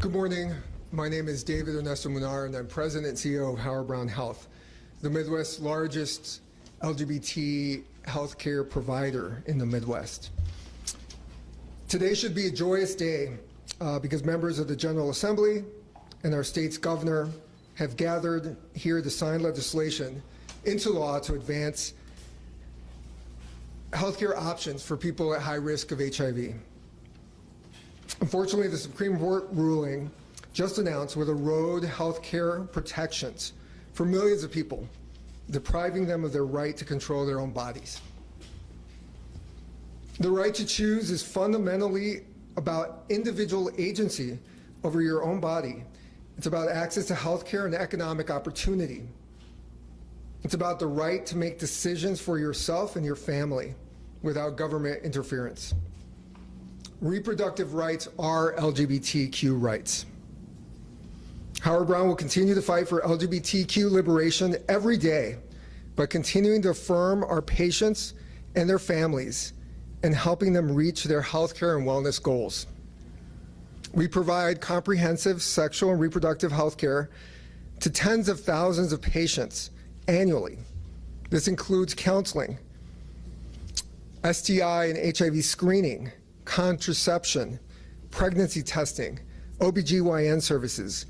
Good morning. My name is David Ernesto Munar, and I'm President and CEO of Howard Brown Health, the Midwest's largest LGBT healthcare provider in the Midwest. Today should be a joyous day because members of the General Assembly and our state's governor have gathered here to sign legislation into law to advance healthcare options for people at high risk of HIV. Unfortunately, the Supreme Court ruling just announced would erode healthcare protections for millions of people, depriving them of their right to control their own bodies. The right to choose is fundamentally about individual agency over your own body. It's about access to healthcare and economic opportunity. It's about the right to make decisions for yourself and your family without government interference. Reproductive rights are LGBTQ rights. Howard Brown will continue to fight for LGBTQ liberation every day by continuing to affirm our patients and their families and helping them reach their healthcare and wellness goals. We provide comprehensive sexual and reproductive healthcare to tens of thousands of patients annually. This includes counseling, STI and HIV screening, contraception, pregnancy testing, OBGYN services,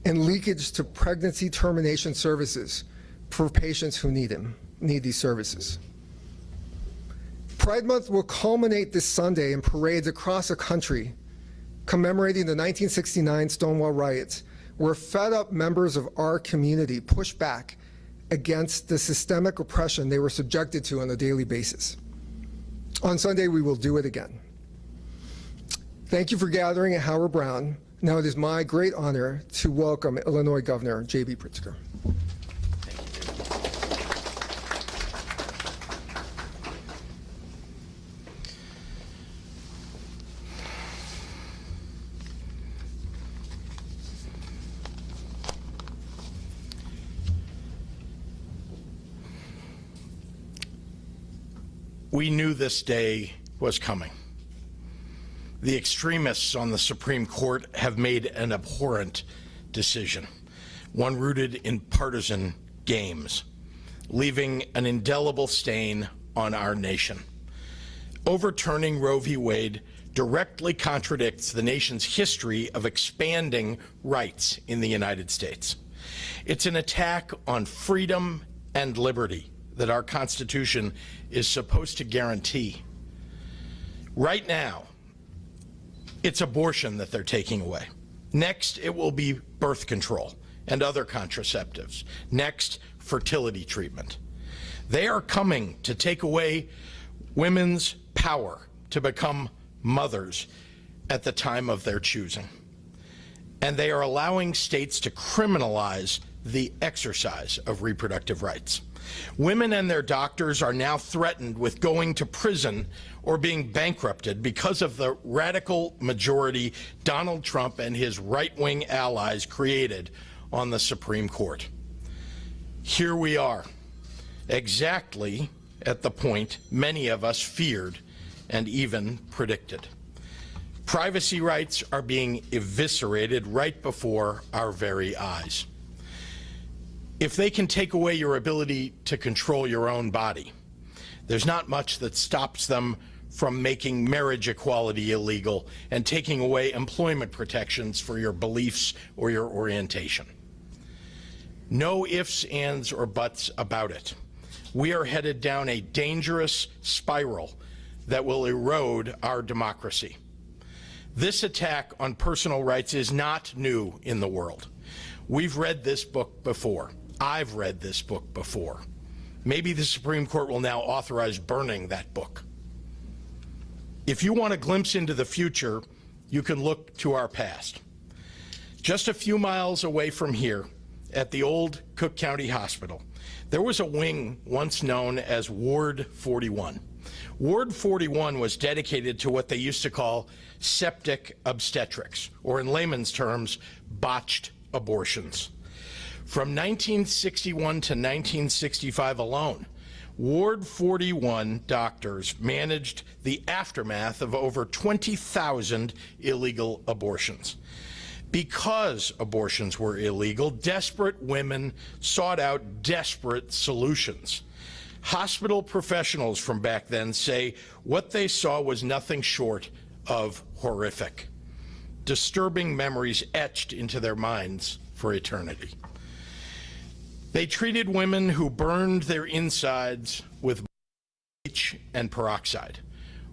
and leakage to pregnancy termination services for patients who need these services. Pride Month will culminate this Sunday in parades across the country commemorating the 1969 Stonewall riots, where fed-up members of our community pushed back against the systemic oppression they were subjected to on a daily basis. On Sunday, we will do it again. Thank you for gathering at Howard Brown. Now it is my great honor to welcome Illinois Governor J.B. Pritzker. We knew this day was coming. The extremists on the Supreme Court have made an abhorrent decision, one rooted in partisan games, leaving an indelible stain on our nation. Overturning Roe v. Wade directly contradicts the nation's history of expanding rights in the United States. It's an attack on freedom and liberty that our Constitution is supposed to guarantee. Right now, it's abortion that they're taking away. Next, it will be birth control and other contraceptives. Next, fertility treatment. They are coming to take away women's power to become mothers at the time of their choosing. And they are allowing states to criminalize the exercise of reproductive rights. Women and their doctors are now threatened with going to prison or being bankrupted because of the radical majority Donald Trump and his right-wing allies created on the Supreme Court. Here we are, exactly at the point many of us feared and even predicted. Privacy rights are being eviscerated right before our very eyes. If they can take away your ability to control your own body, there's not much that stops them from making marriage equality illegal and taking away employment protections for your beliefs or your orientation. No ifs, ands, or buts about it. We are headed down a dangerous spiral that will erode our democracy. This attack on personal rights is not new in the world. We've read this book before. I've read this book before. Maybe the Supreme Court will now authorize burning that book. If you want a glimpse into the future, you can look to our past. Just a few miles away from here, at the old Cook County Hospital, there was a wing once known as Ward 41. Ward 41 was dedicated to what they used to call septic obstetrics, or in layman's terms, botched abortions. From 1961 to 1965 alone, Ward 41 doctors managed the aftermath of over 20,000 illegal abortions. Because abortions were illegal, desperate women sought out desperate solutions. Hospital professionals from back then say what they saw was nothing short of horrific. Disturbing memories etched into their minds for eternity. They treated women who burned their insides with bleach and peroxide.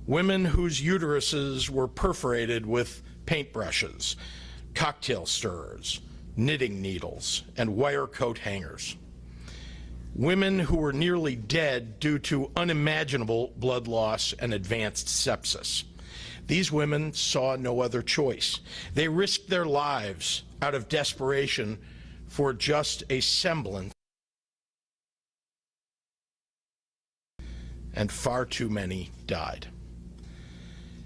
Women whose uteruses were perforated with paintbrushes, cocktail stirrers, knitting needles, and wire coat hangers. Women who were nearly dead due to unimaginable blood loss and advanced sepsis. These women saw no other choice. They risked their lives out of desperation for just a semblance, and far too many died.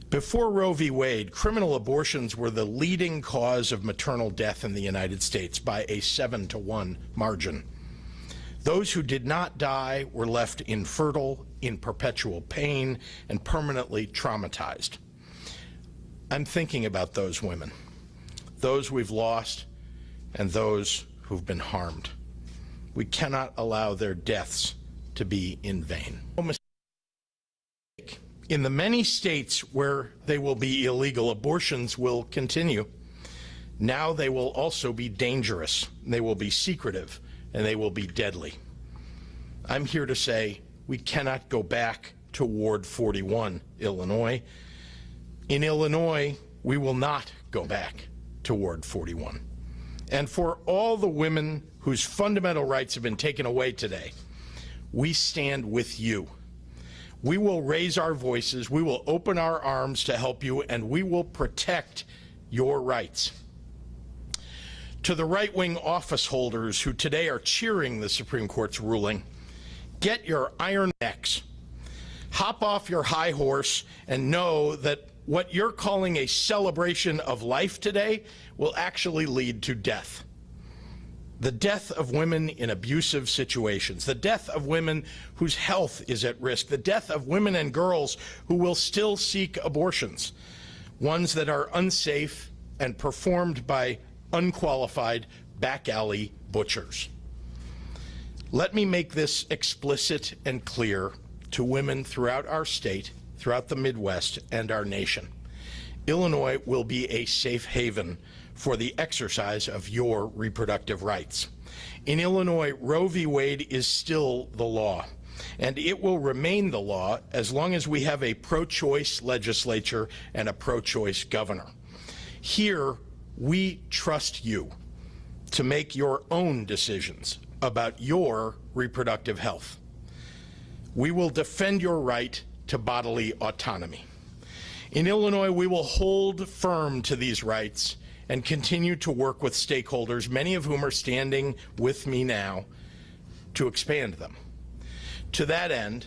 Before Roe v. Wade, criminal abortions were the leading cause of maternal death in the United States by a 7-to-1 margin. Those who did not die were left infertile, in perpetual pain, and permanently traumatized. I'm thinking about those women, those we've lost, and those who've been harmed. We cannot allow their deaths to be in vain. In the many states where they will be illegal, abortions will continue. Now they will also be dangerous, they will be secretive, and they will be deadly. I'm here to say we cannot go back to Ward 41, Illinois. In Illinois, we will not go back to Ward 41. And for all the women whose fundamental rights have been taken away today, we stand with you. We will raise our voices, we will open our arms to help you, and we will protect your rights. To the right-wing office holders who today are cheering the Supreme Court's ruling, get your iron necks. Hop off your high horse and know that what you're calling a celebration of life today will actually lead to death. The death of women in abusive situations, the death of women whose health is at risk, the death of women and girls who will still seek abortions, ones that are unsafe and performed by unqualified back alley butchers. Let me make this explicit and clear to women throughout our state, throughout the Midwest, and our nation. Illinois will be a safe haven for the exercise of your reproductive rights. In Illinois, Roe v. Wade is still the law, and it will remain the law as long as we have a pro-choice legislature and a pro-choice governor. Here, we trust you to make your own decisions about your reproductive health. We will defend your right to bodily autonomy. In Illinois, we will hold firm to these rights and continue to work with stakeholders, many of whom are standing with me now, to expand them. To that end,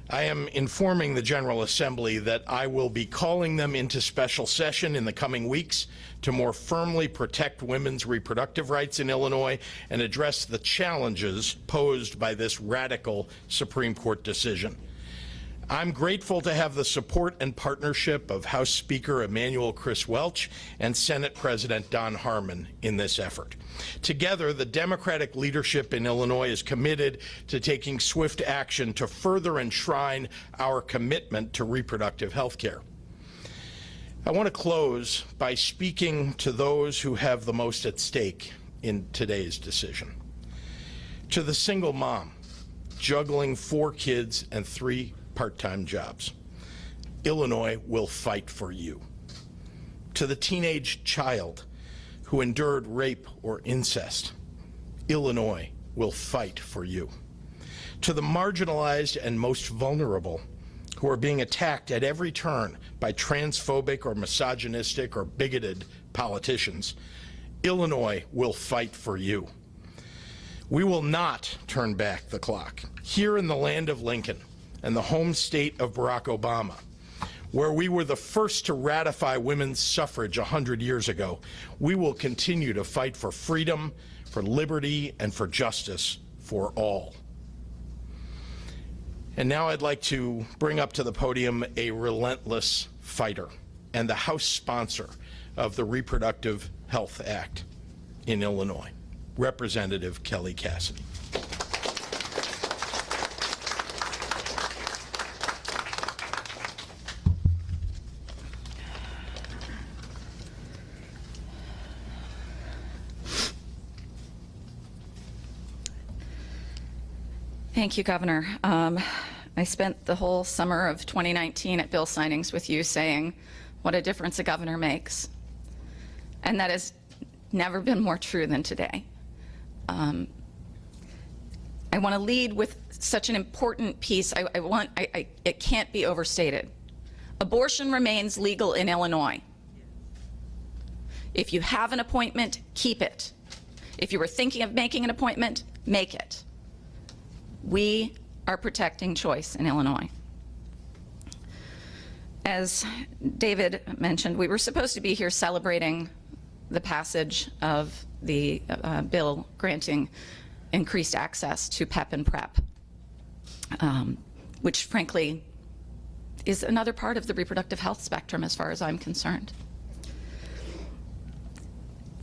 I am informing the General Assembly that I will be calling them into special session in the coming weeks to more firmly protect women's reproductive rights in Illinois and address the challenges posed by this radical Supreme Court decision. I'm grateful to have the support and partnership of House Speaker Emanuel Chris Welch and Senate President Don Harmon in this effort. Together, the Democratic leadership in Illinois is committed to taking swift action to further enshrine our commitment to reproductive health care. I want to close by speaking to those who have the most at stake in today's decision. To the single mom juggling 4 kids and 3 part-time jobs, Illinois will fight for you. To the teenage child who endured rape or incest, Illinois will fight for you. To the marginalized and most vulnerable who are being attacked at every turn by transphobic or misogynistic or bigoted politicians, Illinois will fight for you. We will not turn back the clock. Here in the land of Lincoln and the home state of Barack Obama, where we were the first to ratify women's suffrage 100 years ago, we will continue to fight for freedom, for liberty, and for justice for all. And now I'd like to bring up to the podium a relentless fighter and the House sponsor of the Reproductive Health Act in Illinois. Representative Kelly Cassidy. Thank you, Governor. I spent the whole summer of 2019 at bill signings with you saying what a difference a governor makes. And that has never been more true than today. I want to lead with such an important piece. It can't be overstated. Abortion remains legal in Illinois. If you have an appointment, keep it. If you were thinking of making an appointment, make it. We are protecting choice in Illinois. As David mentioned, we were supposed to be here celebrating the passage of the bill granting increased access to PEP and PrEP, which frankly is another part of the reproductive health spectrum as far as I'm concerned.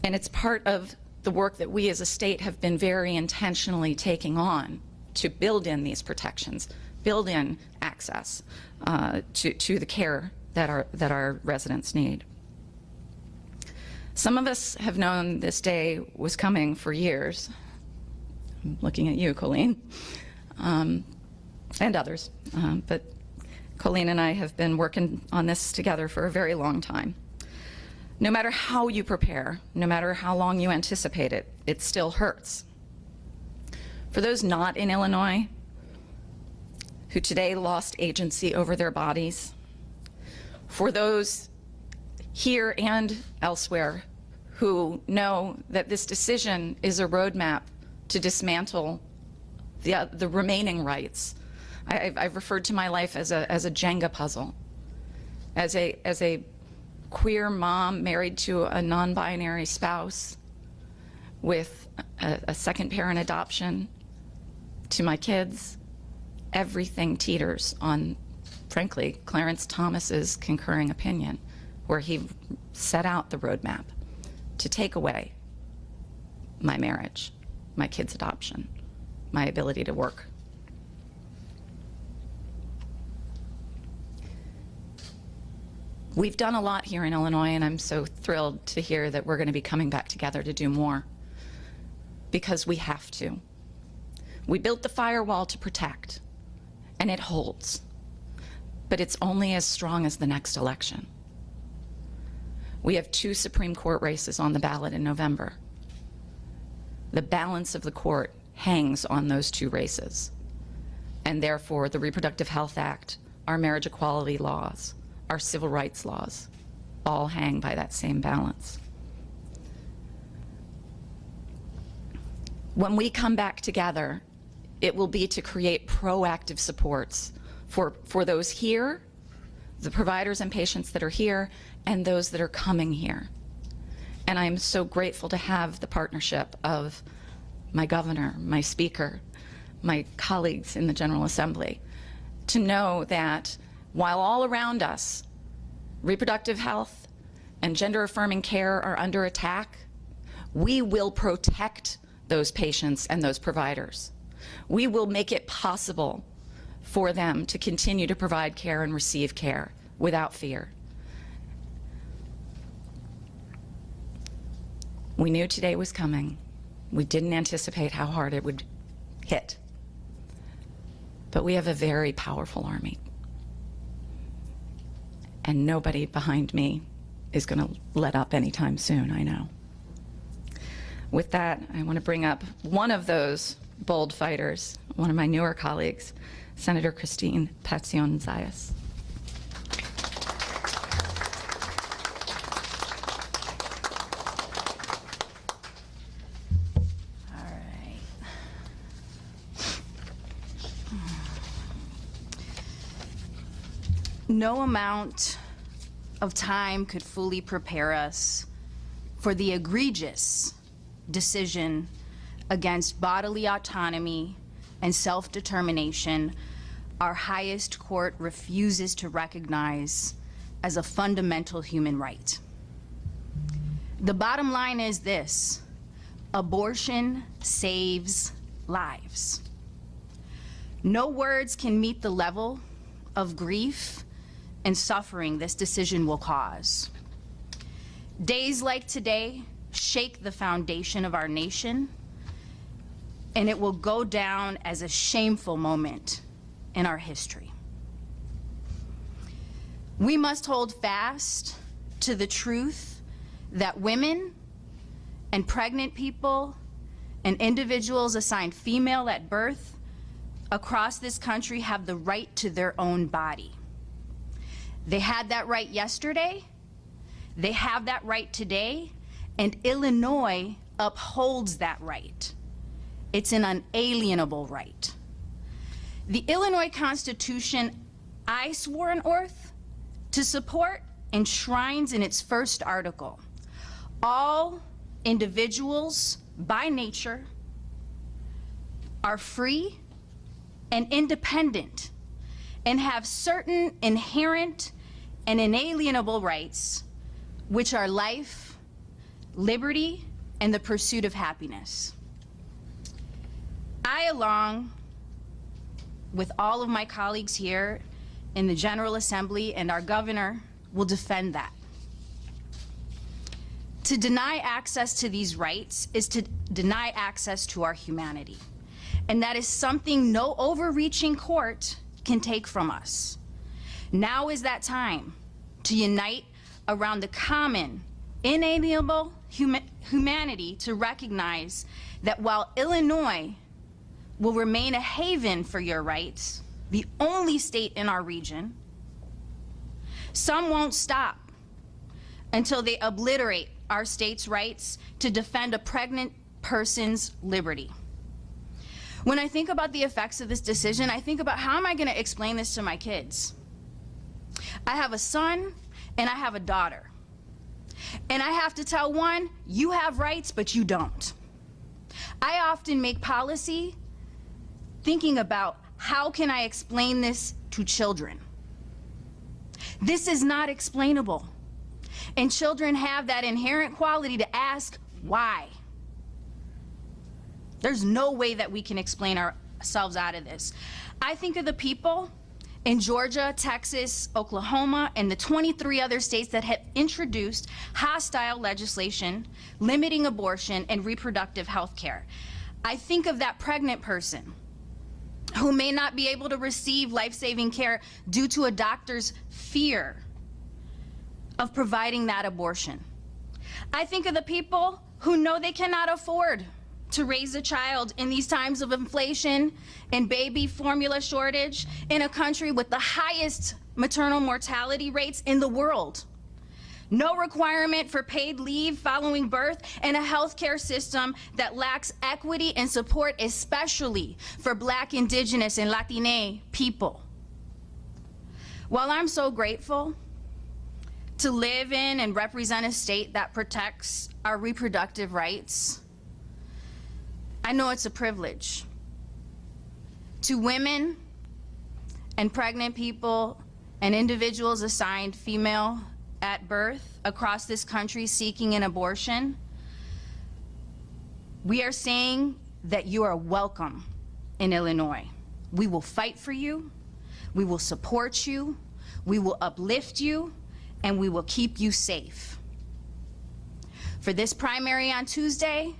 And it's part of the work that we as a state have been very intentionally taking on to build in these protections, build in access to the care that our residents need. Some of us have known this day was coming for years. I'm looking at you, Colleen, and others, but Colleen and I have been working on this together for a very long time. No matter how you prepare, no matter how long you anticipate it, it still hurts. For those not in Illinois, who today lost agency over their bodies, for those here and elsewhere who know that this decision is a roadmap to dismantle the remaining rights. I've referred to my life as a Jenga puzzle, as a queer mom married to a non-binary spouse with a second parent adoption to my kids. Everything teeters on, frankly, Clarence Thomas's concurring opinion, where he set out the roadmap to take away my marriage, my kids' adoption, my ability to work. We've done a lot here in Illinois, and I'm so thrilled to hear that we're going to be coming back together to do more, because we have to. We built the firewall to protect, and it holds, but it's only as strong as the next election. We have 2 Supreme Court races on the ballot in November. The balance of the court hangs on those 2 races, and therefore the Reproductive Health Act, our marriage equality laws, our civil rights laws, all hang by that same balance. When we come back together, it will be to create proactive supports for those here, the providers and patients that are here, and those that are coming here. And I'm so grateful to have the partnership of my governor, my speaker, my colleagues in the General Assembly, to know that while all around us, reproductive health and gender-affirming care are under attack, we will protect those patients and those providers. We will make it possible for them to continue to provide care and receive care without fear. We knew today was coming. We didn't anticipate how hard it would hit. But we have a very powerful army. And nobody behind me is going to let up anytime soon, I know. With that, I want to bring up one of those bold fighters, one of my newer colleagues, Senator Christine Pazionzius. All right. No amount of time could fully prepare us for the egregious decision against bodily autonomy and self-determination our highest court refuses to recognize as a fundamental human right. The bottom line is this: abortion saves lives. No words can meet the level of grief and suffering this decision will cause. Days like today shake the foundation of our nation, and it will go down as a shameful moment in our history. We must hold fast to the truth that women and pregnant people and individuals assigned female at birth across this country have the right to their own body. They had that right yesterday, they have that right today, and Illinois upholds that right. It's an unalienable right. The Illinois Constitution I swore an oath to support enshrines in its first article all individuals by nature are free and independent and have certain inherent and inalienable rights, which are life, liberty, and the pursuit of happiness. I, along with all of my colleagues here in the General Assembly and our governor, will defend that. To deny access to these rights is to deny access to our humanity. And that is something no overreaching court can take from us. Now is that time to unite around the common, inalienable humanity to recognize that while Illinois will remain a haven for your rights, the only state in our region, some won't stop until they obliterate our state's rights to defend a pregnant person's liberty. When I think about the effects of this decision, I think about how am I going to explain this to my kids? I have a son and I have a daughter. And I have to tell one, you have rights, but you don't. I often make policy thinking about how can I explain this to children? This is not explainable. And children have that inherent quality to ask why. There's no way that we can explain ourselves out of this. I think of the people in Georgia, Texas, Oklahoma, and the 23 other states that have introduced hostile legislation limiting abortion and reproductive health care. I think of that pregnant person who may not be able to receive life-saving care due to a doctor's fear of providing that abortion. I think of the people who know they cannot afford to raise a child in these times of inflation and baby formula shortage in a country with the highest maternal mortality rates in the world. No requirement for paid leave following birth, and a healthcare system that lacks equity and support, especially for Black, Indigenous, and Latine people. While I'm so grateful to live in and represent a state that protects our reproductive rights, I know it's a privilege. To women and pregnant people and individuals assigned female at birth across this country seeking an abortion, we are saying that you are welcome in Illinois. We will fight for you, we will support you, we will uplift you, and we will keep you safe. For this primary on Tuesday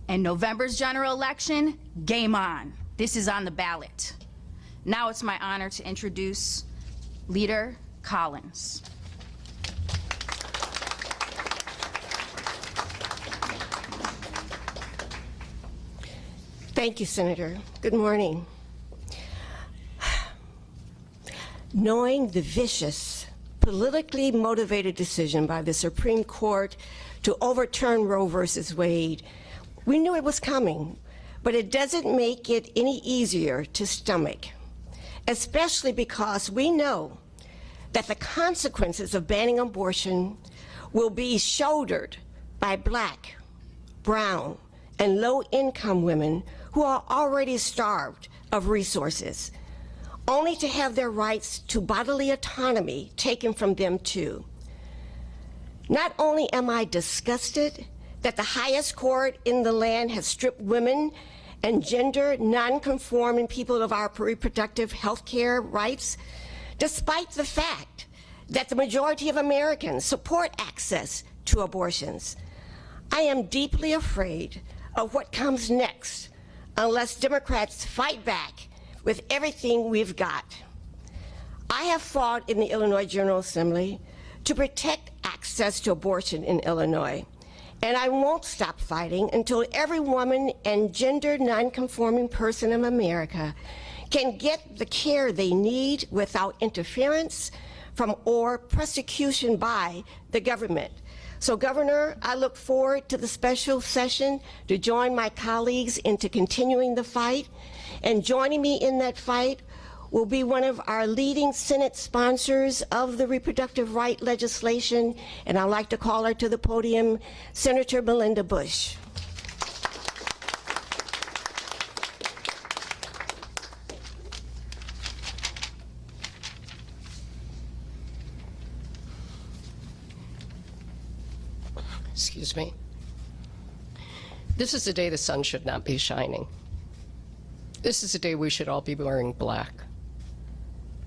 and November's general election, game on. This is on the ballot. Now it's my honor to introduce Leader Collins. Thank you, Senator. Good morning. Knowing the vicious, politically motivated decision by the Supreme Court to overturn Roe versus Wade, we knew it was coming, but it doesn't make it any easier to stomach, especially because we know that the consequences of banning abortion will be shouldered by Black, brown, and low-income women who are already starved of resources, only to have their rights to bodily autonomy taken from them too. Not only am I disgusted that the highest court in the land has stripped women and gender non-conforming people of our reproductive health care rights, despite the fact that the majority of Americans support access to abortions. I am deeply afraid of what comes next unless Democrats fight back with everything we've got. I have fought in the Illinois General Assembly to protect access to abortion in Illinois, and I won't stop fighting until every woman and gender nonconforming person in America can get the care they need without interference from or persecution by the government. So, Governor, I look forward to the special session to join my colleagues into continuing the fight, and joining me in that fight will be one of our leading Senate sponsors of the reproductive right legislation, and I'd like to call her to the podium, Senator Melinda Bush. Excuse me. This is a day the sun should not be shining. This is a day we should all be wearing black,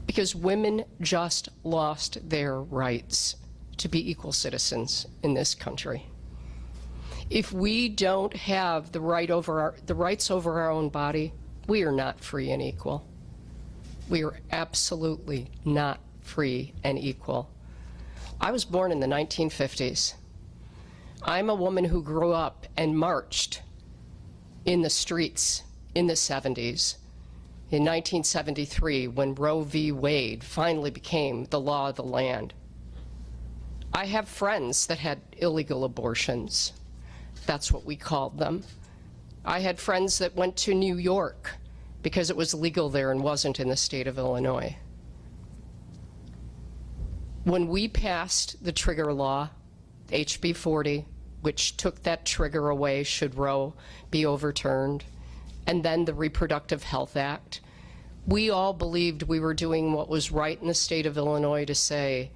because women just lost their rights to be equal citizens in this country. If we don't have the rights over our own body, we are not free and equal. We are absolutely not free and equal. I was born in the 1950s. I'm a woman who grew up and marched in the streets in the 70s. In 1973, when Roe v. Wade finally became the law of the land. I have friends that had illegal abortions. That's what we called them. I had friends that went to New York because it was legal there and wasn't in the state of Illinois. When we passed the trigger law, HB 40, which took that trigger away should Roe be overturned, and then the Reproductive Health Act, we all believed we were doing what was right in the state of Illinois to say,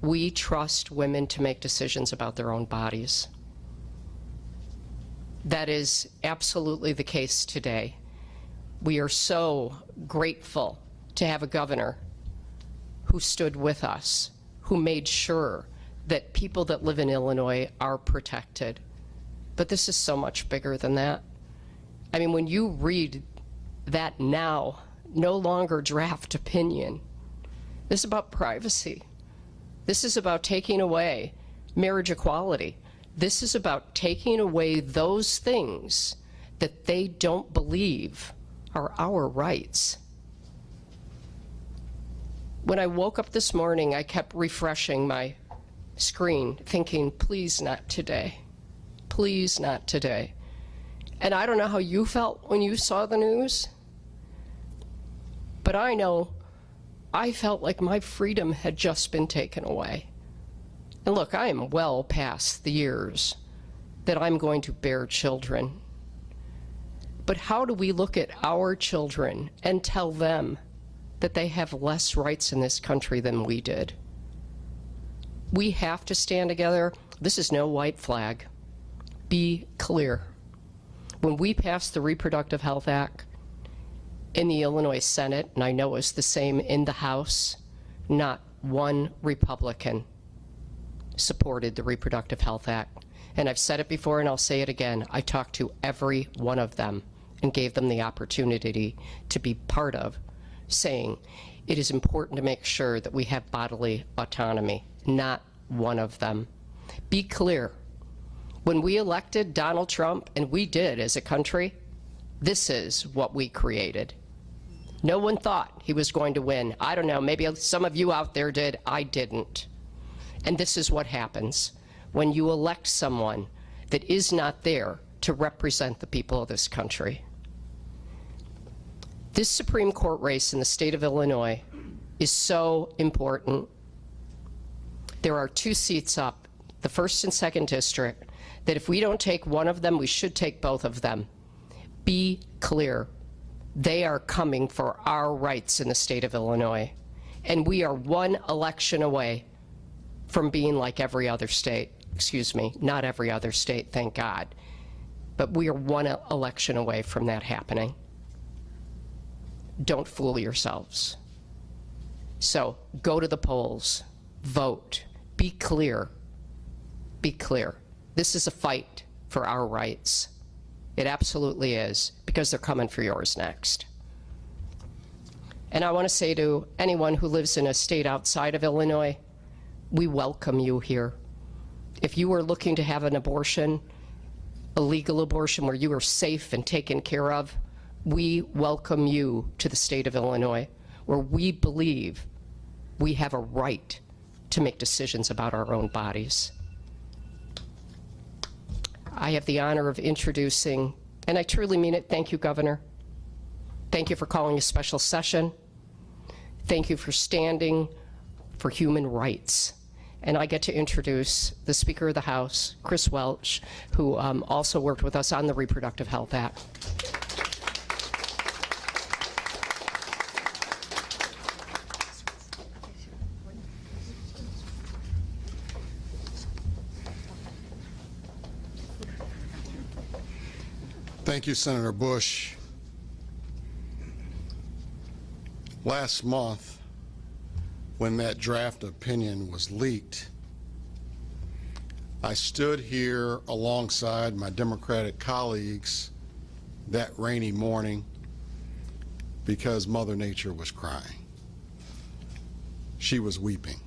we trust women to make decisions about their own bodies. That is absolutely the case today. We are so grateful to have a governor who stood with us, who made sure that people that live in Illinois are protected. But this is so much bigger than that. I mean, when you read that now, no longer draft opinion, this is about privacy. This is about taking away marriage equality. This is about taking away those things that they don't believe are our rights. When I woke up this morning, I kept refreshing my screen, thinking, please not today. Please not today. And I don't know how you felt when you saw the news, but I know I felt like my freedom had just been taken away. And look, I am well past the years that I'm going to bear children. But how do we look at our children and tell them that they have less rights in this country than we did? We have to stand together. This is no white flag. Be clear. When we passed the Reproductive Health Act in the Illinois Senate, and I know it's the same in the House, not one Republican supported the Reproductive Health Act. And I've said it before and I'll say it again. I talked to every one of them and gave them the opportunity to be part of saying it is important to make sure that we have bodily autonomy. Not one of them. Be clear. When we elected Donald Trump, and we did as a country, this is what we created. No one thought he was going to win. I don't know, maybe some of you out there did. I didn't. And this is what happens when you elect someone that is not there to represent the people of this country. This Supreme Court race in the state of Illinois is so important. There are 2 seats up, the 1st and 2nd district, that if we don't take one of them, we should take both of them. Be clear. They are coming for our rights in the state of Illinois. And we are one election away from being like every other state. Excuse me, not every other state, thank God. But we are one election away from that happening. Don't fool yourselves. So go to the polls, vote, be clear, be clear. This is a fight for our rights. It absolutely is, because they're coming for yours next. And I want to say to anyone who lives in a state outside of Illinois, we welcome you here. If you are looking to have an abortion, a legal abortion where you are safe and taken care of, we welcome you to the state of Illinois, where we believe we have a right to make decisions about our own bodies. I have the honor of introducing, and I truly mean it, thank you, Governor. Thank you for calling a special session. Thank you for standing for human rights. And I get to introduce the Speaker of the House, Chris Welch, who also worked with us on the Reproductive Health Act. Thank you, Senator Bush. Last month, when that draft opinion was leaked, I stood here alongside my Democratic colleagues that rainy morning because Mother Nature was crying. She was weeping.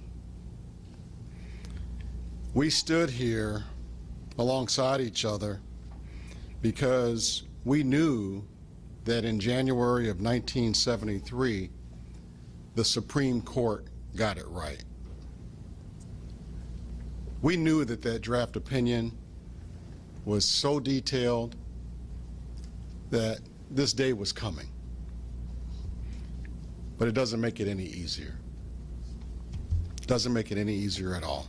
We stood here alongside each other because we knew that in January of 1973, the Supreme Court got it right. We knew that that draft opinion was so detailed that this day was coming. But it doesn't make it any easier. It doesn't make it any easier at all.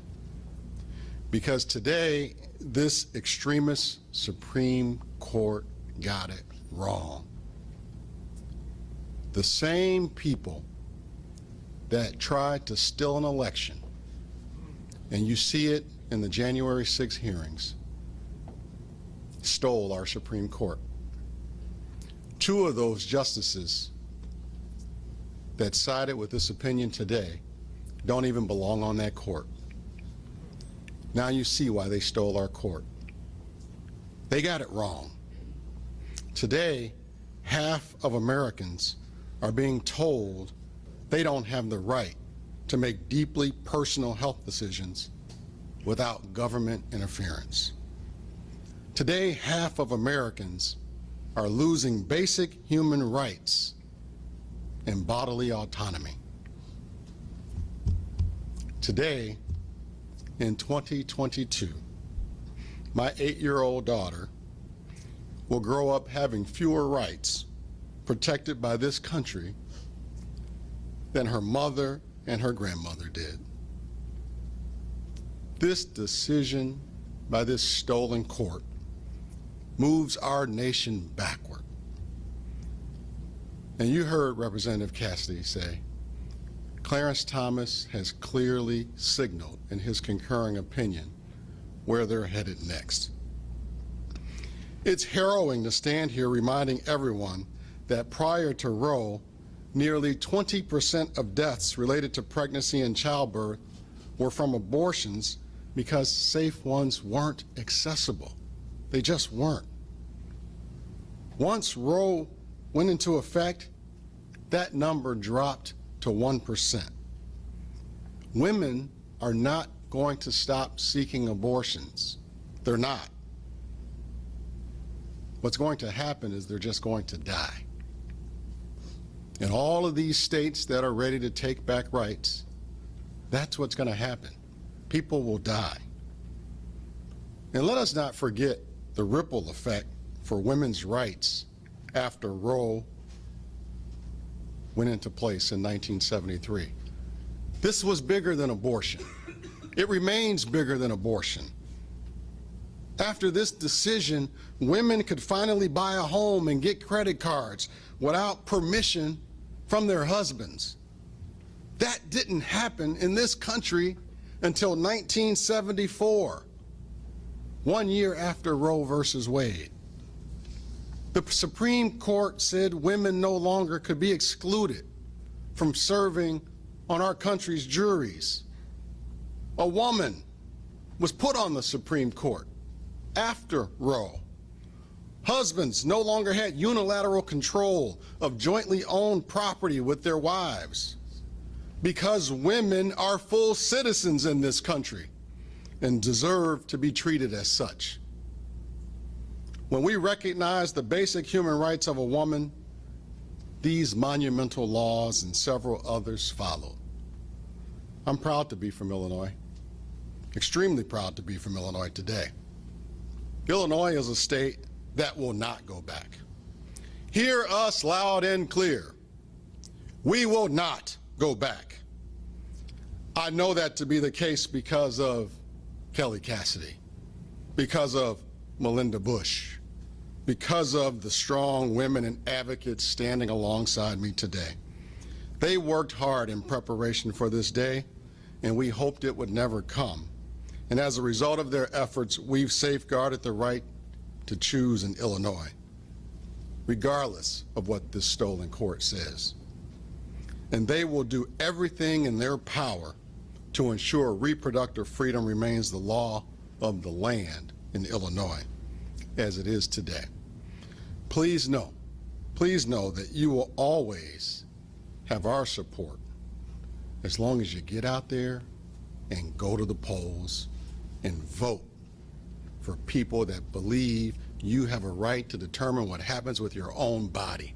Because today, this extremist Supreme Court got it wrong. The same people that tried to steal an election, and you see it in the January 6 hearings, stole our Supreme Court. Two of those justices that sided with this opinion today don't even belong on that court. Now you see why they stole our court. They got it wrong. Today, half of Americans are being told they don't have the right to make deeply personal health decisions without government interference. Today, half of Americans are losing basic human rights and bodily autonomy. Today, in 2022, my 8-year-old daughter will grow up having fewer rights protected by this country than her mother and her grandmother did. This decision by this stolen court moves our nation backward. And you heard Representative Cassidy say, Clarence Thomas has clearly signaled in his concurring opinion where they're headed next. It's harrowing to stand here reminding everyone that prior to Roe, nearly 20% of deaths related to pregnancy and childbirth were from abortions because safe ones weren't accessible. They just weren't. Once Roe went into effect, that number dropped to 1%. Women are not going to stop seeking abortions. They're not. What's going to happen is they're just going to die. In all of these states that are ready to take back rights, that's what's going to happen. People will die. And let us not forget the ripple effect for women's rights after Roe went into place in 1973. This was bigger than abortion. It remains bigger than abortion. After this decision, women could finally buy a home and get credit cards without permission from their husbands. That didn't happen in this country until 1974, 1 year after Roe versus Wade. The Supreme Court said women no longer could be excluded from serving on our country's juries. A woman was put on the Supreme Court after Roe. Husbands no longer had unilateral control of jointly owned property with their wives because women are full citizens in this country and deserve to be treated as such. When we recognize the basic human rights of a woman, these monumental laws and several others followed. I'm proud to be from Illinois, extremely proud to be from Illinois today. Illinois is a state that will not go back. Hear us loud and clear. We will not go back. I know that to be the case because of Kelly Cassidy, because of Melinda Bush, because of the strong women and advocates standing alongside me today. They worked hard in preparation for this day, and we hoped it would never come. And as a result of their efforts, we've safeguarded the right to choose in Illinois, regardless of what this stolen court says. And they will do everything in their power to ensure reproductive freedom remains the law of the land in Illinois, as it is today. Please know that you will always have our support as long as you get out there and go to the polls and vote for people that believe you have a right to determine what happens with your own body.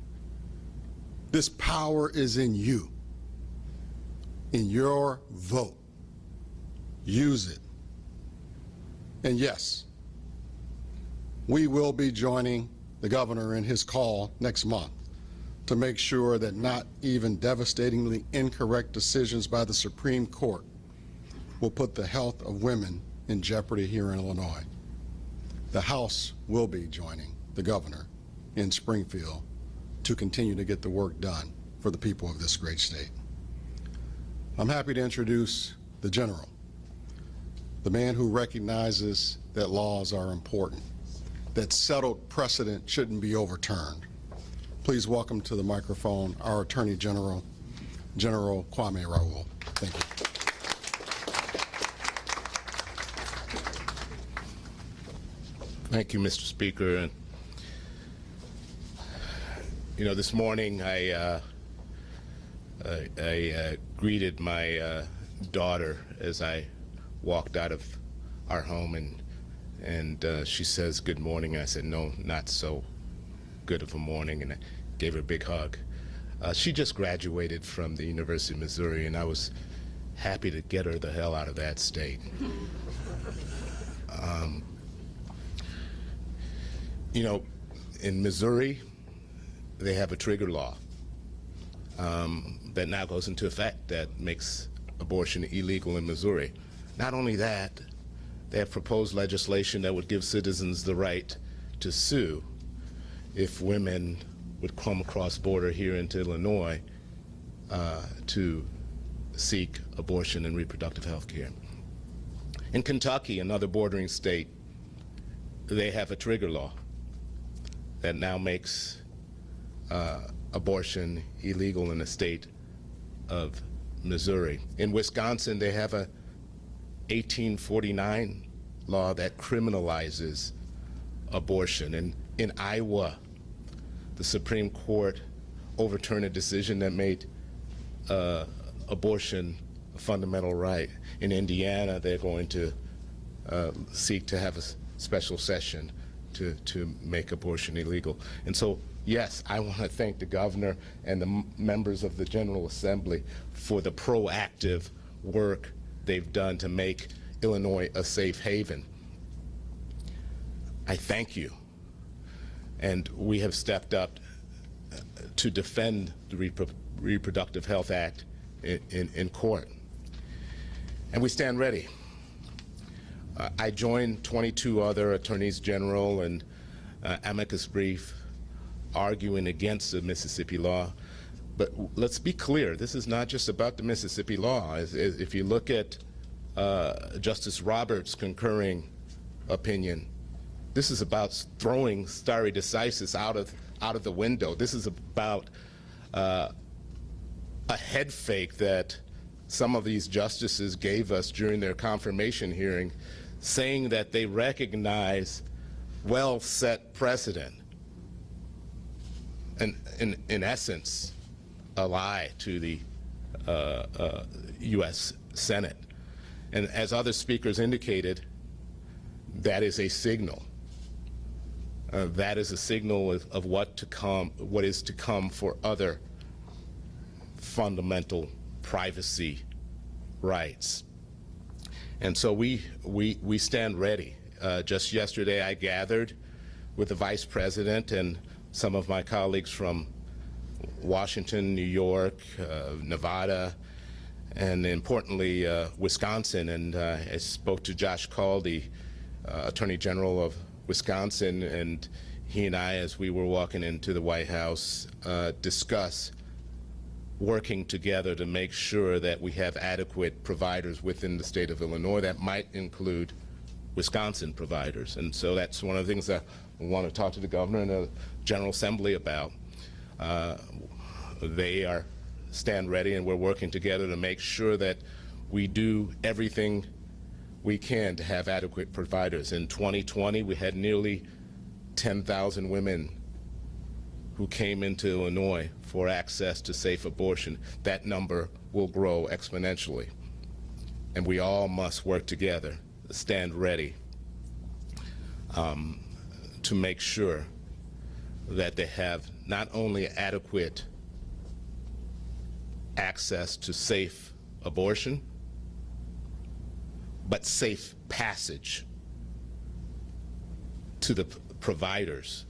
This power is in you, in your vote. Use it. And yes, we will be joining the governor in his call next month to make sure that not even devastatingly incorrect decisions by the Supreme Court will put the health of women in jeopardy here in Illinois. The House will be joining the governor in Springfield to continue to get the work done for the people of this great state. I'm happy to introduce the general, the man who recognizes that laws are important, that settled precedent shouldn't be overturned. Please welcome to the microphone our Attorney General, General Kwame Raoul. Thank you. Thank you, Mr. Speaker. And, you know, this morning I greeted my daughter as I walked out of our home, and she says, "Good morning." I said, "No, not so good of a morning," and I gave her a big hug. She just graduated from the University of Missouri, and I was happy to get her the hell out of that state. You know, in Missouri, they have a trigger law that now goes into effect that makes abortion illegal in Missouri. Not only that, they have proposed legislation that would give citizens the right to sue if women would come across border here into Illinois to seek abortion and reproductive health care. In Kentucky, another bordering state, they have a trigger law that now makes abortion illegal in the state of Missouri. In Wisconsin, they have a 1849 law that criminalizes abortion. And in Iowa, the Supreme Court overturned a decision that made abortion a fundamental right. In Indiana, they're going to seek to have a special session to make abortion illegal. And so, yes, I want to thank the governor and the members of the General Assembly for the proactive work they've done to make Illinois a safe haven. I thank you. And we have stepped up to defend the Reproductive Health Act in court. And we stand ready. I joined 22 other attorneys general and amicus brief arguing against the Mississippi law. But let's be clear, this is not just about the Mississippi law. If you look at Justice Roberts' concurring opinion, this is about throwing stare decisis out of the window. This is about a head fake that some of these justices gave us during their confirmation hearing, saying that they recognize well-set precedent. And in essence, a lie to the U.S. Senate. And as other speakers indicated, that is a signal. That is a signal of what is to come for other fundamental privacy rights. And so we stand ready. Just yesterday I gathered with the Vice President and some of my colleagues from Washington, New York, Nevada, and importantly Wisconsin, and I spoke to Josh Call, the Attorney General of Wisconsin, and he and I, as we were walking into the White House, discuss working together to make sure that we have adequate providers within the state of Illinois. That might include Wisconsin providers. And so that's one of the things that we want to talk to the governor and the General Assembly about. They stand ready, and we're working together to make sure that we do everything we can to have adequate providers. In 2020, we had nearly 10,000 women who came into Illinois for access to safe abortion. That number will grow exponentially. And we all must work together, stand ready to make sure that they have not only adequate access to safe abortion, but safe passage to the providers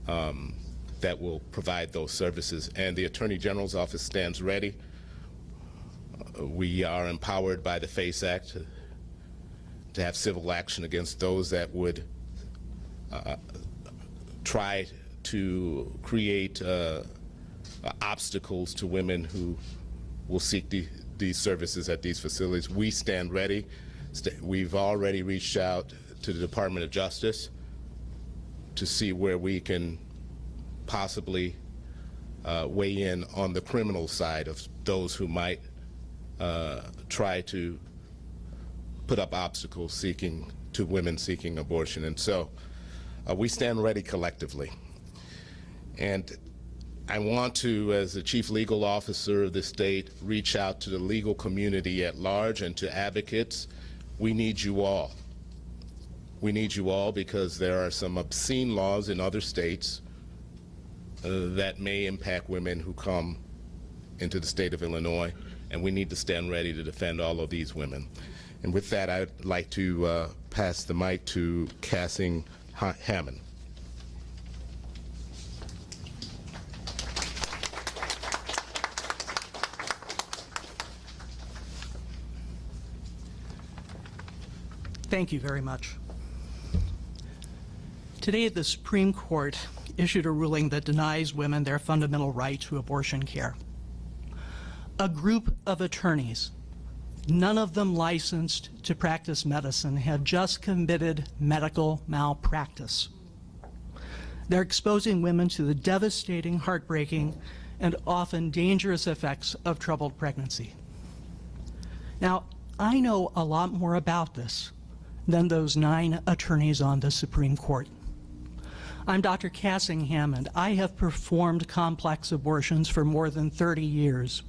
that will provide those services. And the Attorney General's office stands ready. We are empowered by the FACE Act to have civil action against those that would try to create obstacles to women who will seek these services at these facilities. We stand ready. We've already reached out to the Department of Justice to see where we can possibly weigh in on the criminal side of those who might try to put up obstacles to women seeking abortion. And so we stand ready collectively. And I want to, as the chief legal officer of the state, reach out to the legal community at large and to advocates. We need you all. We need you all because there are some obscene laws in other states that may impact women who come into the state of Illinois, and we need to stand ready to defend all of these women. And with that, I'd like to pass the mic to Cassidy Hammond. Thank you very much. Today, the Supreme Court issued a ruling that denies women their fundamental right to abortion care. A group of attorneys, none of them licensed to practice medicine, had just committed medical malpractice. They're exposing women to the devastating, heartbreaking, and often dangerous effects of troubled pregnancy. Now, I know a lot more about this than those 9 attorneys on the Supreme Court. I'm Dr. Cassidy Hammond. I have performed complex abortions for more than 30 years.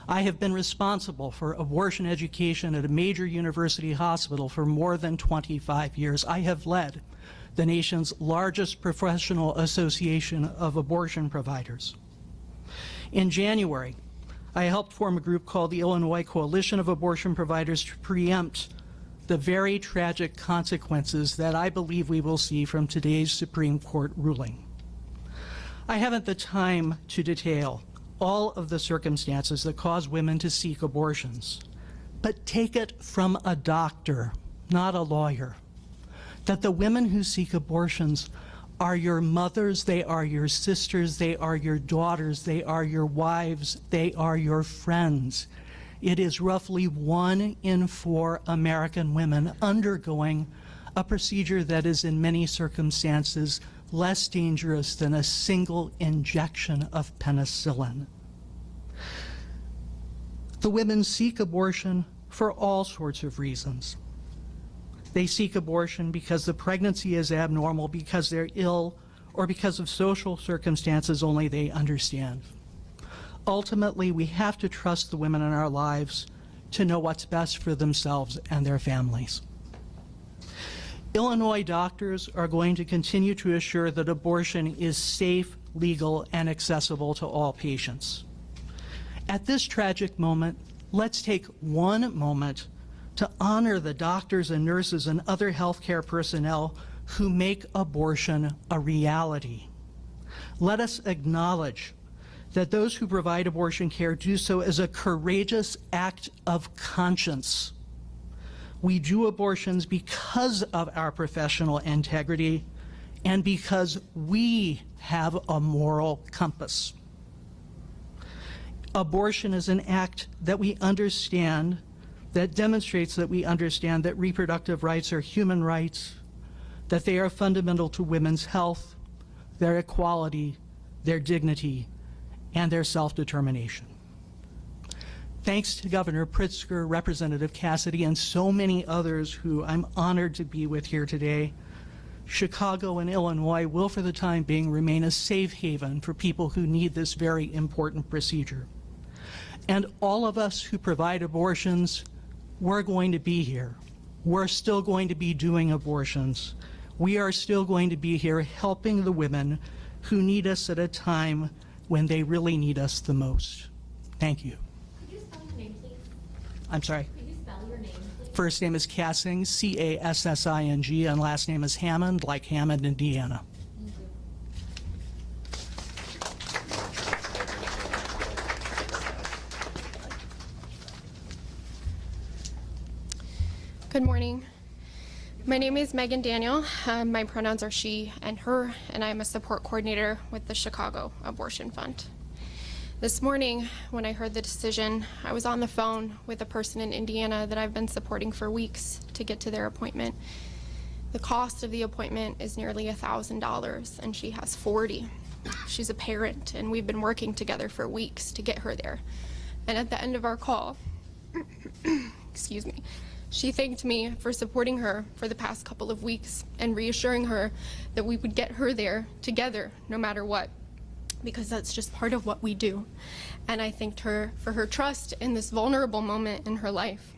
I have been responsible for abortion education at a major university hospital for more than 25 years. I have led the nation's largest professional association of abortion providers. In January, I helped form a group called the Illinois Coalition of Abortion Providers to preempt the very tragic consequences that I believe we will see from today's Supreme Court ruling. I haven't the time to detail all of the circumstances that cause women to seek abortions, but take it from a doctor, not a lawyer, that the women who seek abortions are your mothers, they are your sisters, they are your daughters, they are your wives, they are your friends. it is roughly 1 in 4 American women undergoing a procedure that is in many circumstances less dangerous than a single injection of penicillin. The women seek abortion for all sorts of reasons. They seek abortion because the pregnancy is abnormal, because they're ill, or because of social circumstances only they understand. Ultimately, we have to trust the women in our lives to know what's best for themselves and their families. Illinois doctors are going to continue to assure that abortion is safe, legal, and accessible to all patients. At this tragic moment, let's take one moment to honor the doctors and nurses and other healthcare personnel who make abortion a reality. Let us acknowledge that those who provide abortion care do so as a courageous act of conscience. We do abortions because of our professional integrity and because we have a moral compass. Abortion is an act that we understand, that demonstrates that we understand that reproductive rights are human rights, that they are fundamental to women's health, their equality, their dignity, and their self-determination. Thanks to Governor Pritzker, Representative Cassidy, and so many others who I'm honored to be with here today, Chicago and Illinois will, for the time being, remain a safe haven for people who need this very important procedure. And all of us who provide abortions, we're going to be here. We're still going to be doing abortions. We are still going to be here helping the women who need us at a time when they really need us the most. Thank you. Could you spell your name, please? I'm sorry? Could you spell your name, please? First name is Cassing, C-A-S-S-I-N-G, and last name is Hammond, like Hammond, Indiana. Thank you. Good morning. My name is Megan Daniel. My pronouns are she and her, and I'm a support coordinator with the Chicago Abortion Fund. This morning, when I heard the decision, I was on the phone with a person in Indiana that I've been supporting for weeks to get to their appointment. The cost of the appointment is nearly $1,000, and she has 40. She's a parent, and we've been working together for weeks to get her there. And at the end of our call, excuse me, she thanked me for supporting her for the past couple of weeks and reassuring her that we would get her there together no matter what, because that's just part of what we do. And I thanked her for her trust in this vulnerable moment in her life.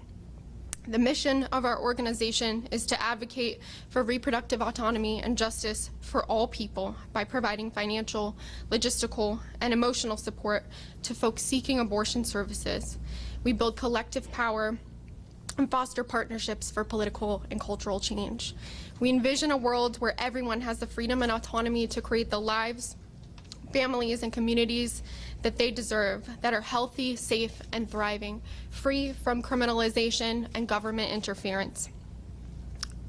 The mission of our organization is to advocate for reproductive autonomy and justice for all people by providing financial, logistical, and emotional support to folks seeking abortion services. We build collective power and foster partnerships for political and cultural change. We envision a world where everyone has the freedom and autonomy to create the lives, families, and communities that they deserve, that are healthy, safe, and thriving, free from criminalization and government interference.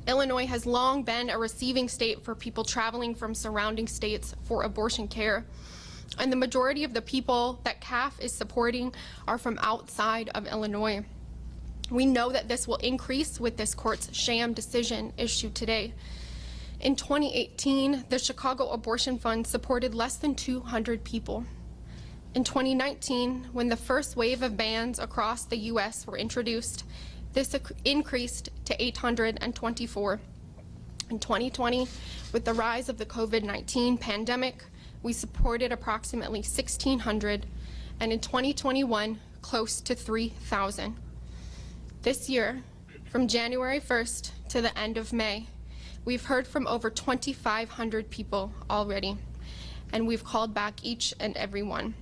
Illinois has long been a receiving state for people traveling from surrounding states for abortion care, and the majority of the people that CAF is supporting are from outside of Illinois. We know that this will increase with this court's sham decision issued today. In 2018, the Chicago Abortion Fund supported less than 200 people. In 2019, when the first wave of bans across the U.S. were introduced, this increased to 824. In 2020, with the rise of the COVID-19 pandemic, we supported approximately 1,600, and in 2021, close to 3,000. This year, from January 1st to the end of May, we've heard from over 2,500 people already, and we've called back each and every one.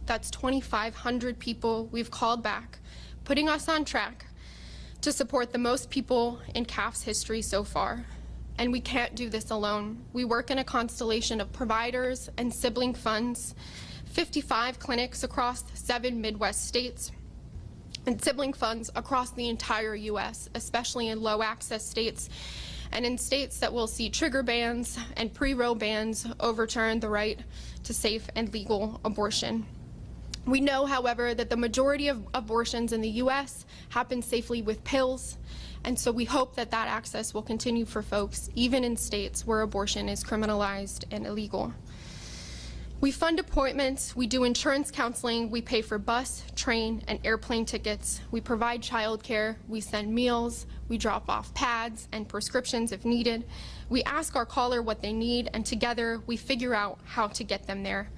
That's 2,500 people we've called back, putting us on track to support the most people in CAF's history so far. And we can't do this alone. We work in a constellation of providers and sibling funds, 55 clinics across 7 Midwest states, and sibling funds across the entire U.S., especially in low-access states and in states that will see trigger bans and pre-Roe bans overturn the right to safe and legal abortion. We know, however, that the majority of abortions in the U.S. happen safely with pills, and so we hope that that access will continue for folks, even in states where abortion is criminalized and illegal. We fund appointments, we do insurance counseling, we pay for bus, train, and airplane tickets, we provide childcare, we send meals, we drop off pads and prescriptions if needed. We ask our caller what they need, and together we figure out how to get them there.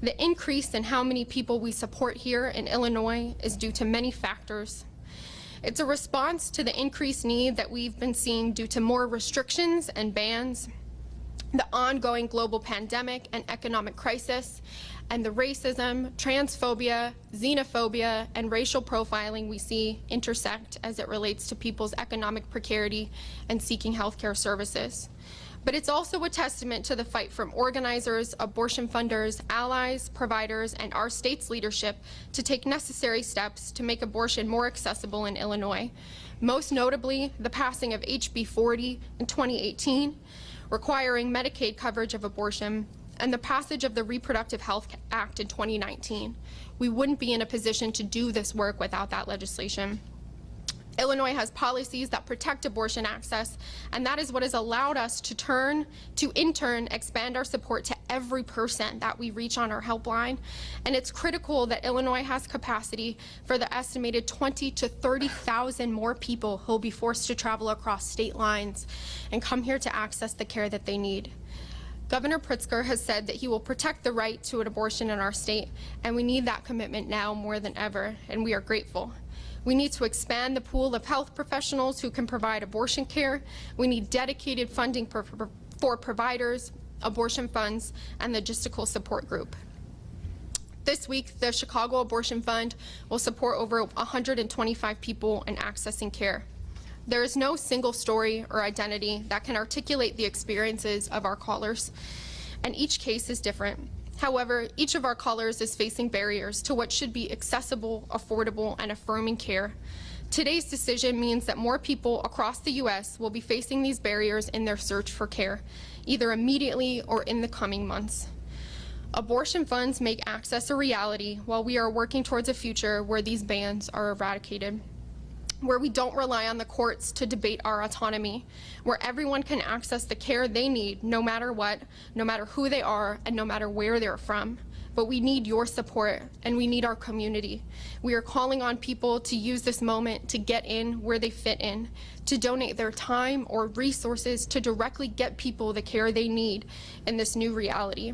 The increase in how many people we support here in Illinois is due to many factors. It's a response to the increased need that we've been seeing due to more restrictions and bans, the ongoing global pandemic and economic crisis, and the racism, transphobia, xenophobia, and racial profiling we see intersect as it relates to people's economic precarity and seeking healthcare services. But it's also a testament to the fight from organizers, abortion funders, allies, providers, and our state's leadership to take necessary steps to make abortion more accessible in Illinois. Most notably, the passing of HB 40 in 2018, requiring Medicaid coverage of abortion, and the passage of the Reproductive Health Act in 2019. We wouldn't be in a position to do this work without that legislation. Illinois has policies that protect abortion access, and that is what has allowed us to in turn expand our support to every person that we reach on our helpline. And it's critical that Illinois has capacity for the estimated 20 to 30,000 more people who will be forced to travel across state lines and come here to access the care that they need. Governor Pritzker has said that he will protect the right to an abortion in our state, and we need that commitment now more than ever, and we are grateful. We need to expand the pool of health professionals who can provide abortion care. We need dedicated funding for providers, abortion funds, and logistical support group. This week, the Chicago Abortion Fund will support over 125 people in accessing care. There is no single story or identity that can articulate the experiences of our callers, and each case is different. However, each of our callers is facing barriers to what should be accessible, affordable, and affirming care. Today's decision means that more people across the U.S. will be facing these barriers in their search for care, either immediately or in the coming months. Abortion funds make access a reality while we are working towards a future where these bans are eradicated, where we don't rely on the courts to debate our autonomy, where everyone can access the care they need no matter what, no matter who they are, and no matter where they're from. But we need your support, and we need our community. We are calling on people to use this moment to get in where they fit in, to donate their time or resources to directly get people the care they need in this new reality,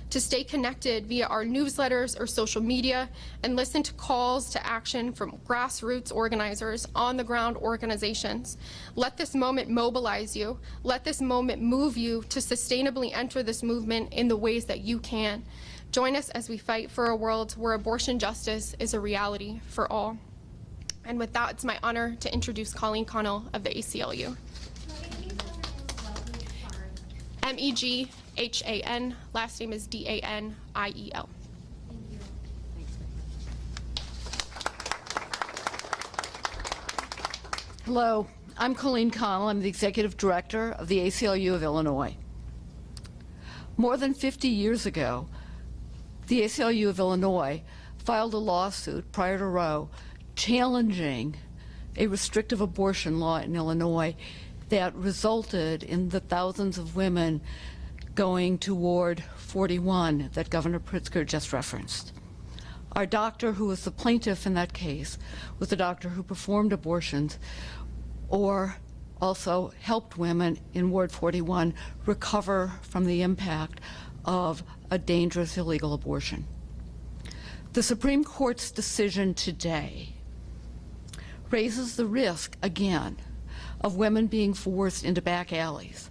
to stay connected via our newsletters or social media, and listen to calls to action from grassroots organizers, on-the-ground organizations. Let this moment mobilize you. Let this moment move you to sustainably enter this movement in the ways that you can. Join us as we fight for a world where abortion justice is a reality for all. And with that, it's my honor to introduce Colleen Connell of the ACLU. MEGHAN, last name is DANIEL. Hello, I'm Colleen Connell. I'm the Executive Director of the ACLU of Illinois. More than 50 years ago, the ACLU of Illinois filed a lawsuit prior to Roe challenging a restrictive abortion law in Illinois that resulted in the thousands of women going to Ward 41 that Governor Pritzker just referenced. Our doctor, who was the plaintiff in that case, was the doctor who performed abortions or also helped women in Ward 41 recover from the impact of a dangerous illegal abortion. The Supreme Court's decision today raises the risk again of women being forced into back alleys.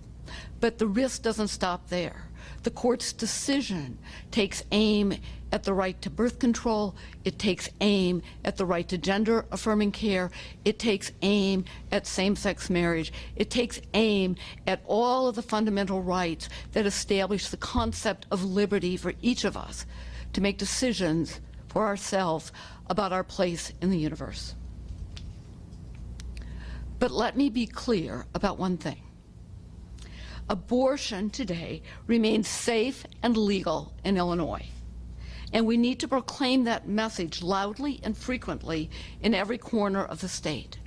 But the risk doesn't stop there. The court's decision takes aim at the right to birth control. It takes aim at the right to gender-affirming care. It takes aim at same-sex marriage. It takes aim at all of the fundamental rights that establish the concept of liberty for each of us to make decisions for ourselves about our place in the universe. But let me be clear about one thing. Abortion today remains safe and legal in Illinois. And we need to proclaim that message loudly and frequently in every corner of the state.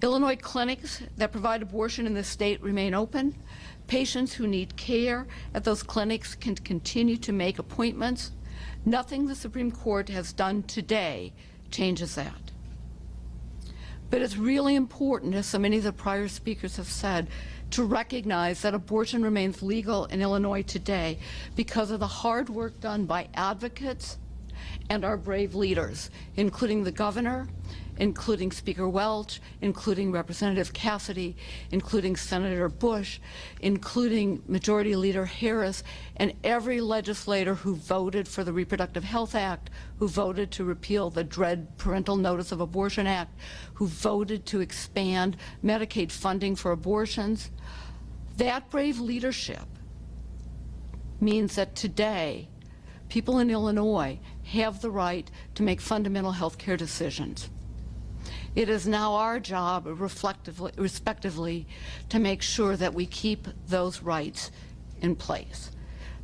Illinois clinics that provide abortion in the state remain open. Patients who need care at those clinics can continue to make appointments. Nothing the Supreme Court has done today changes that. But it's really important, as so many of the prior speakers have said, to recognize that abortion remains legal in Illinois today because of the hard work done by advocates and our brave leaders, including the governor, including Speaker Welch, including Representative Cassidy, including Senator Bush, including Majority Leader Harris, and every legislator who voted for the Reproductive Health Act, who voted to repeal the Dread Parental Notice of Abortion Act, who voted to expand Medicaid funding for abortions. That brave leadership means that today, people in Illinois have the right to make fundamental health care decisions. It is now our job, respectively, to make sure that we keep those rights in place.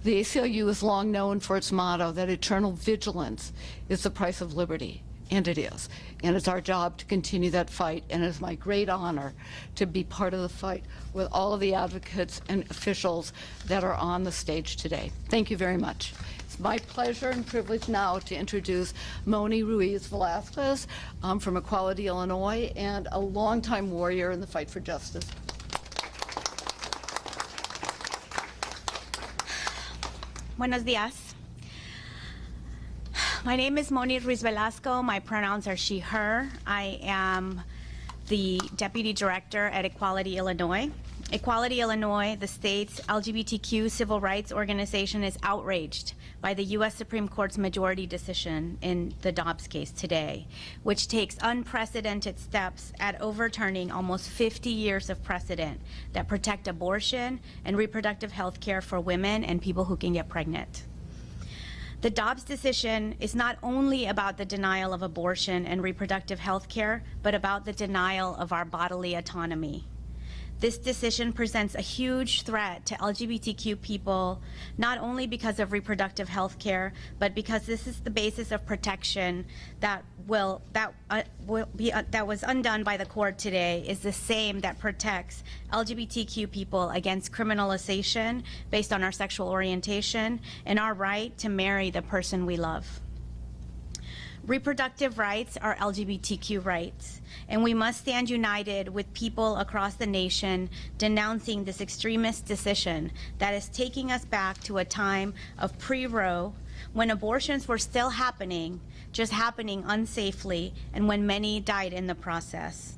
The ACLU is long known for its motto that eternal vigilance is the price of liberty, and it is. And it's our job to continue that fight, and it is my great honor to be part of the fight with all of the advocates and officials that are on the stage today. Thank you very much. It's my pleasure and privilege now to introduce Moni Ruiz Velasquez from Equality, Illinois, and a longtime warrior in the fight for justice. Buenos dias. My name is Moni Ruiz Velasco. My pronouns are she, her. I am the Deputy Director at Equality, Illinois. Equality, Illinois, the state's LGBTQ civil rights organization, is outraged by the U.S. Supreme Court's majority decision in the Dobbs case today, which takes unprecedented steps at overturning almost 50 years of precedent that protect abortion and reproductive health care for women and people who can get pregnant. The Dobbs decision is not only about the denial of abortion and reproductive health care, but about the denial of our bodily autonomy. This decision presents a huge threat to LGBTQ people, not only because of reproductive health care, but because this is the basis of protection that was undone by the court today, is the same that protects LGBTQ people against criminalization based on our sexual orientation and our right to marry the person we love. Reproductive rights are LGBTQ rights, and we must stand united with people across the nation denouncing this extremist decision that is taking us back to a time of pre-Roe, when abortions were still happening, just happening unsafely, and when many died in the process.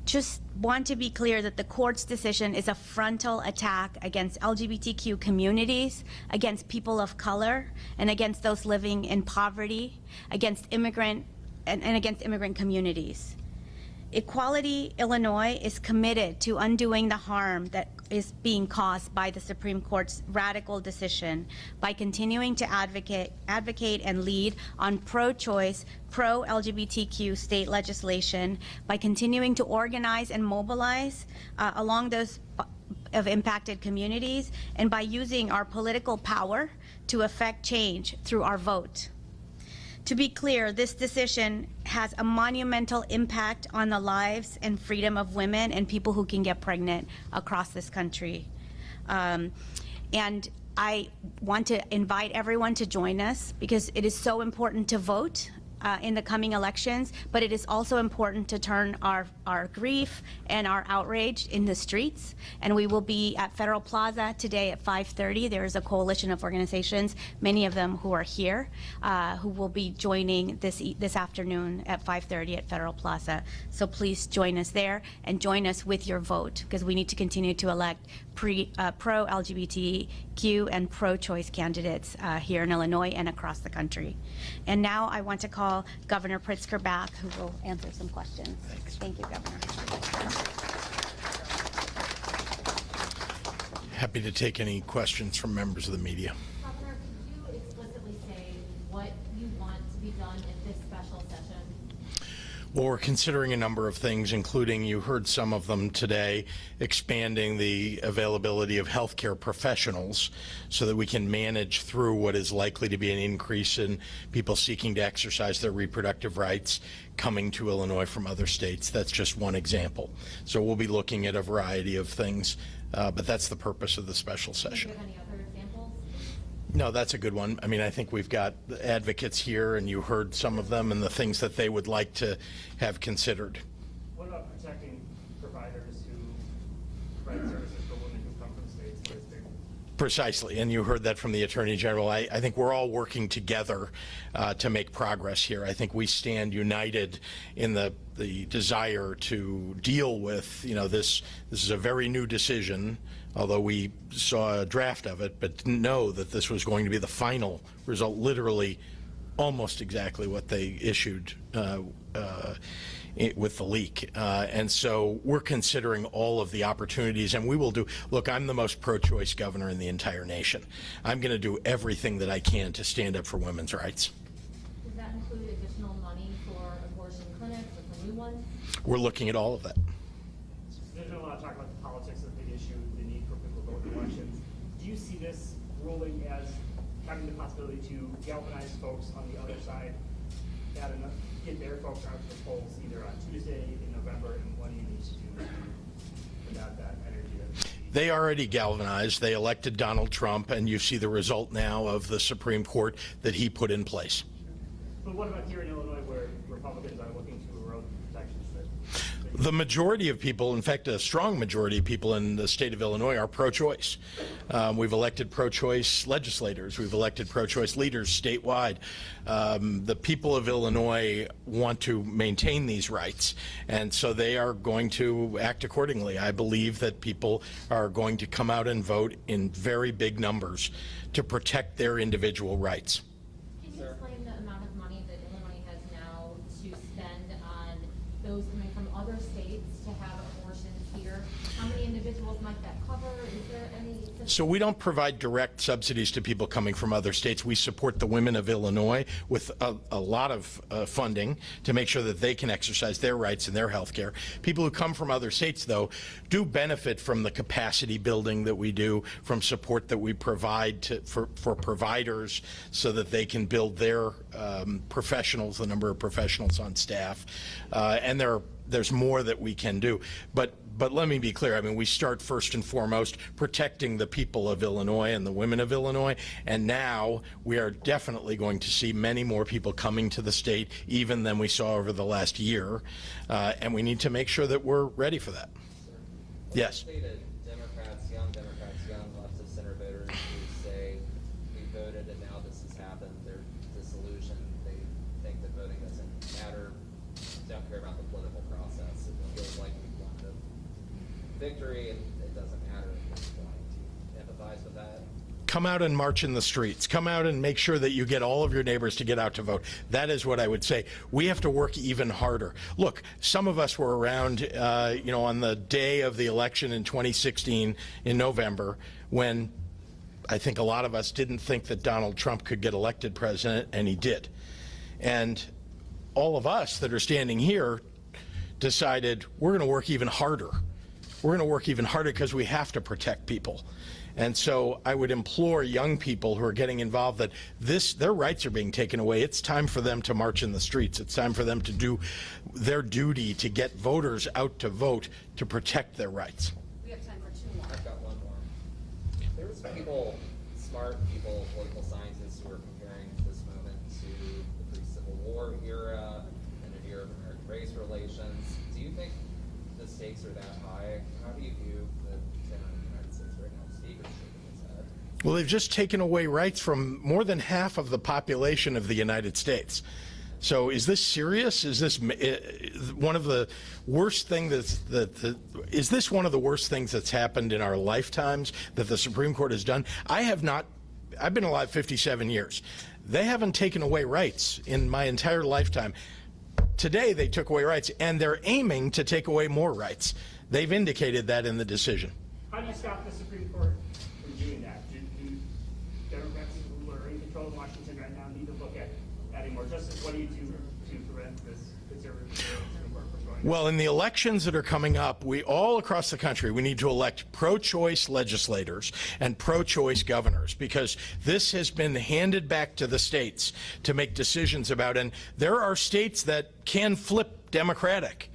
Just want to be clear that the court's decision is a frontal attack against LGBTQ communities, against people of color, and against those living in poverty, against immigrant and against immigrant communities. Equality, Illinois is committed to undoing the harm that is being caused by the Supreme Court's radical decision by continuing to advocate and lead on pro-choice, pro-LGBTQ state legislation, by continuing to organize and mobilize along those of impacted communities, and by using our political power to affect change through our vote. To be clear, this decision has a monumental impact on the lives and freedom of women and people who can get pregnant across this country. And I want to invite everyone to join us, because it is so important to vote in the coming elections, but it is also important to turn our grief and our outrage in the streets. And we will be at Federal Plaza today at 5:30. There is a coalition of organizations, many of them who are here, who will be joining this afternoon at 5:30 at Federal Plaza. So please join us there, and join us with your vote, because we need to continue to elect pro-LGBTQ and pro-choice candidates here in Illinois and across the country. And now I want to call Governor Pritzker back, who will answer some questions. Thanks. Thank you, Governor. Happy to take any questions from members of the media. Governor, could you explicitly say what you want to be done in this special session? Well, we're considering a number of things, including, you heard some of them today, expanding the availability of healthcare professionals so that we can manage through what is likely to be an increase in people seeking to exercise their reproductive rights coming to Illinois from other states. That's just one example. So we'll be looking at a variety of things, but that's the purpose of the special session. Do you have any other examples? No, that's a good one. I mean, I think we've got advocates here, and you heard some of them and the things that they would like to have considered. What about protecting providers who provide services for women who come from states where it's big? Precisely, and you heard that from the Attorney General. I think we're all working together to make progress here. I think we stand united in the desire to deal with, this is a very new decision, although we saw a draft of it, but didn't know that this was going to be the final result, literally almost exactly what they issued with the leak. And so we're considering all of the opportunities, and we will do, look, I'm the most pro-choice governor in the entire nation. I'm going to do everything that I can to stand up for women's rights. Does that include additional money for abortion clinics or for new ones? We're looking at all of that. There's been a lot of talk about the politics of the issue, the need for people to vote in elections. Do you see this ruling as having the possibility to galvanize folks on the other side, get their folks out to the polls either on Tuesday in November, and what do you need to do without that energy? They already galvanized. They elected Donald Trump, and you see the result now of the Supreme Court that he put in place. But what about here in Illinois, where Republicans are looking to erode protections? The majority of people, in fact, a strong majority of people in the state of Illinois are pro-choice. We've elected pro-choice legislators. We've elected pro-choice leaders statewide. The people of Illinois want to maintain these rights, and so they are going to act accordingly. I believe that people are going to come out and vote in very big numbers to protect their individual rights. Can you explain the amount of money that Illinois has now to spend on those coming from other states to have abortions here? How many individuals might that cover? Is there any? So we don't provide direct subsidies to people coming from other states. We support the women of Illinois with a lot of funding to make sure that they can exercise their rights and their health care. People who come from other states, though, do benefit from the capacity building that we do, from support that we provide for providers so that they can build their professionals, the number of professionals on staff. And there's more that we can do. But let me be clear. I mean, we start first and foremost protecting the people of Illinois and the women of Illinois, and now we are definitely going to see many more people coming to the state even than we saw over the last year, and we need to make sure that we're ready for that. Yes? Democrats, young leftist center voters who say we voted and now this has happened, they're disillusioned, they think that voting doesn't matter, don't care about the political process. It feels like we've won the victory and it doesn't matter at this point. Do you empathize with that? Come out and march in the streets. Come out and make sure that you get all of your neighbors to get out to vote. That is what I would say. We have to work even harder. Look, some of us were around, on the day of the election in 2016 in November, when I think a lot of us didn't think that Donald Trump could get elected president, and he did. And all of us that are standing here decided we're going to work even harder. We're going to work even harder because we have to protect people. And so I would implore young people who are getting involved that their rights are being taken away. It's time for them to march in the streets. It's time for them to do their duty to get voters out to vote to protect their rights. We have time for two more. I've got one more. There's people, smart people, political scientists who are comparing this moment to the pre-Civil War era and an era of American race relations. Do you think the stakes are that high? How do you view the tenor of the United States right now? Steve is shaking his head. Well, they've just taken away rights from more than half of the population of the United States. So is this serious? Is this one of the worst things is this one of the worst things that's happened in our lifetimes that the Supreme Court has done? I've been alive 57 years. They haven't taken away rights in my entire lifetime. Today they took away rights, and they're aiming to take away more rights. They've indicated that in the decision. How do you stop the Supreme Court from doing that? Do Democrats who are in control of Washington right now need to look at adding more justice? What do you do to prevent this conservative Well, in the elections that are coming up, we all across the country, we need to elect pro-choice legislators and pro-choice governors, because this has been handed back to the states to make decisions about, and there are states that can flip Democratic.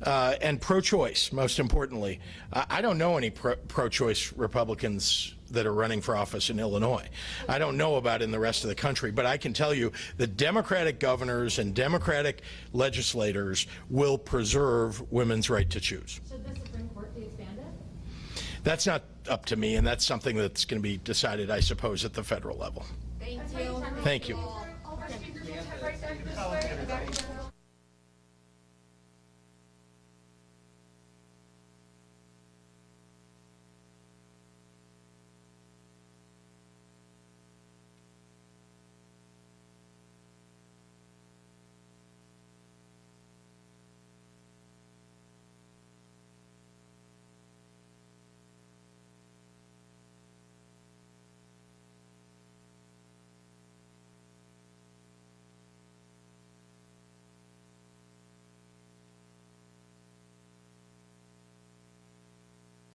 And pro-choice, most importantly. I don't know any pro-choice Republicans that are running for office in Illinois. I don't know about in the rest of the country, but I can tell you that Democratic governors and Democratic legislators will preserve women's right to choose. Should the Supreme Court be expanded? That's not up to me, and that's something that's going to be decided, I suppose, at the federal level. Thank you. Thank you.